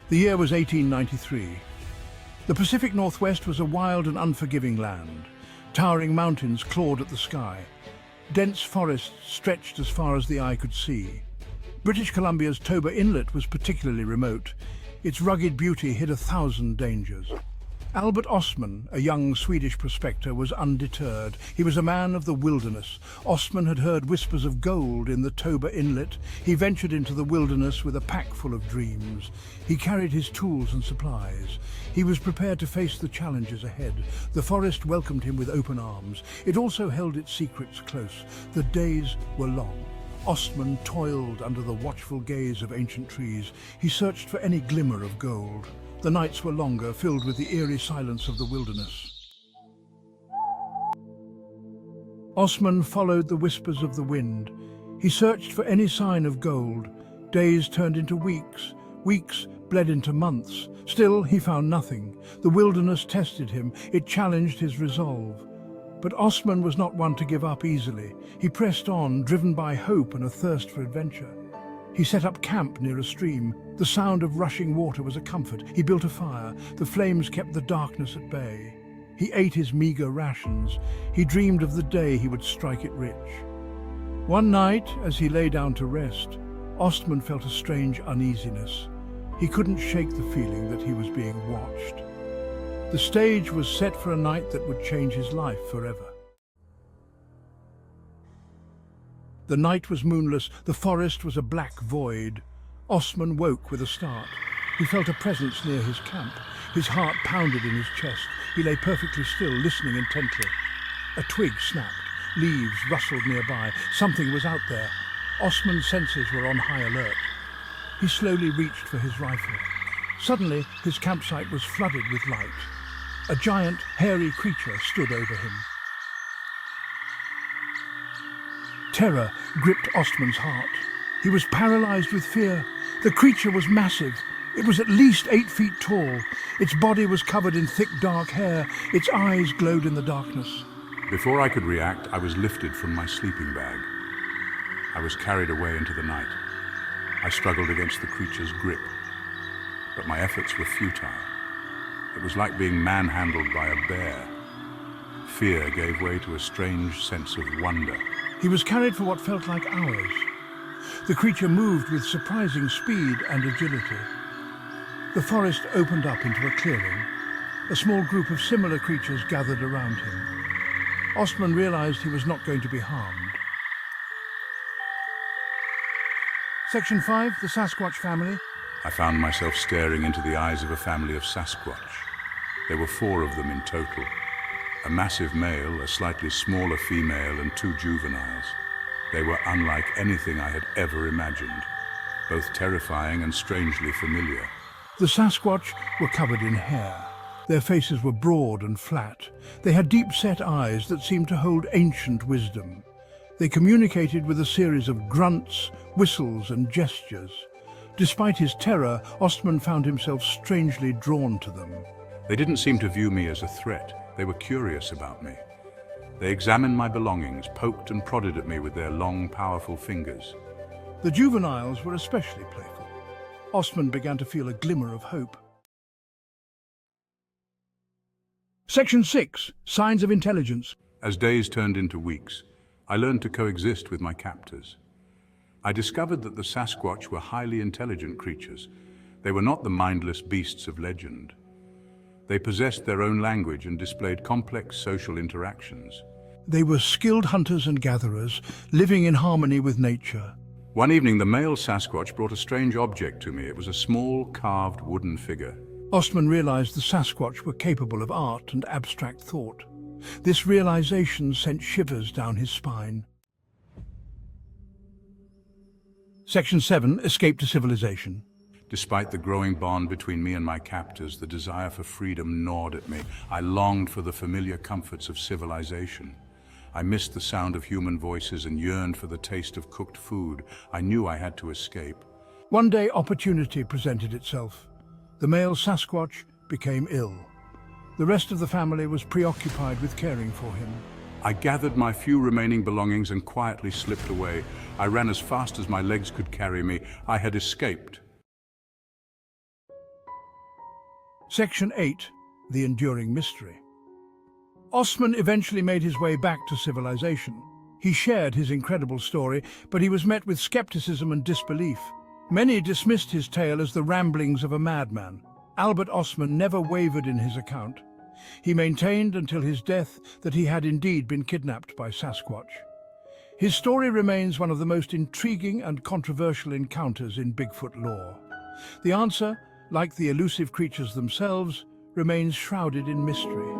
The year was 1893. The Pacific Northwest was a wild and unforgiving land. Towering mountains clawed at the sky. Dense forests stretched as far as the eye could see. British Columbia's Toba Inlet was particularly remote. Its rugged beauty hid 1,000 dangers. Albert Ostman, a young Swedish prospector, was undeterred. He was a man of the wilderness. Ostman had heard whispers of gold in the Toba Inlet. He ventured into the wilderness with a pack full of dreams. He carried his tools and supplies. He was prepared to face the challenges ahead. The forest welcomed him with open arms. It also held its secrets close. The days were long. Ostman toiled under the watchful gaze of ancient trees. He searched for any glimmer of gold. The nights were longer, filled with the eerie silence of the wilderness. Ostman followed the whispers of the wind. He searched for any sign of gold. Days turned into weeks. Weeks bled into months. Still, he found nothing. The wilderness tested him. It challenged his resolve. But Ostman was not one to give up easily. He pressed on, driven by hope and a thirst for adventure. He set up camp near a stream. The sound of rushing water was a comfort. He built a fire. The flames kept the darkness at bay. He ate his meager rations. He dreamed of the day he would strike it rich. One night, as he lay down to rest, Ostman felt a strange uneasiness. He couldn't shake the feeling that he was being watched. The stage was set for a night that would change his life forever. The night was moonless. The forest was a black void. Ostman woke with a start. He felt a presence near his camp. His heart pounded in his chest. He lay perfectly still, listening intently. A twig snapped. Leaves rustled nearby. Something was out there. Ostman's senses were on high alert. He slowly reached for his rifle. Suddenly, his campsite was flooded with light. A giant, hairy creature stood over him. Terror gripped Ostman's heart. He was paralyzed with fear. The creature was massive. It was at least 8 feet tall. Its body was covered in thick, dark hair. Its eyes glowed in the darkness. Before I could react, I was lifted from my sleeping bag. I was carried away into the night. I struggled against the creature's grip, but my efforts were futile. It was like being manhandled by a bear. Fear gave way to a strange sense of wonder. He was carried for what felt like hours. The creature moved with surprising speed and agility. The forest opened up into a clearing. A small group of similar creatures gathered around him. Ostman realized he was not going to be harmed. Section 5, the Sasquatch family. I found myself staring into the eyes of a family of Sasquatch. There were 4 of them in total. A massive male, a slightly smaller female, and 2 juveniles. They were unlike anything I had ever imagined, both terrifying and strangely familiar. The Sasquatch were covered in hair. Their faces were broad and flat. They had deep-set eyes that seemed to hold ancient wisdom. They communicated with a series of grunts, whistles, and gestures. Despite his terror, Ostman found himself strangely drawn to them. They didn't seem to view me as a threat. They were curious about me. They examined my belongings, poked and prodded at me with their long, powerful fingers. The juveniles were especially playful. Ostman began to feel a glimmer of hope. Section 6, Signs of Intelligence. As days turned into weeks, I learned to coexist with my captors. I discovered that the Sasquatch were highly intelligent creatures. They were not the mindless beasts of legend. They possessed their own language and displayed complex social interactions. They were skilled hunters and gatherers, living in harmony with nature. One evening, the male Sasquatch brought a strange object to me. It was a small, carved wooden figure. Ostman realized the Sasquatch were capable of art and abstract thought. This realization sent shivers down his spine. Section 7, Escape to Civilization. Despite the growing bond between me and my captors, the desire for freedom gnawed at me. I longed for the familiar comforts of civilization. I missed the sound of human voices and yearned for the taste of cooked food. I knew I had to escape. One day, opportunity presented itself. The male Sasquatch became ill. The rest of the family was preoccupied with caring for him. I gathered my few remaining belongings and quietly slipped away. I ran as fast as my legs could carry me. I had escaped. Section 8. The Enduring Mystery. Ostman eventually made his way back to civilization. He shared his incredible story, but he was met with skepticism and disbelief. Many dismissed his tale as the ramblings of a madman. Albert Ostman never wavered in his account. He maintained until his death that he had indeed been kidnapped by Sasquatch. His story remains one of the most intriguing and controversial encounters in Bigfoot lore. The answer, like the elusive creatures themselves, remains shrouded in mystery.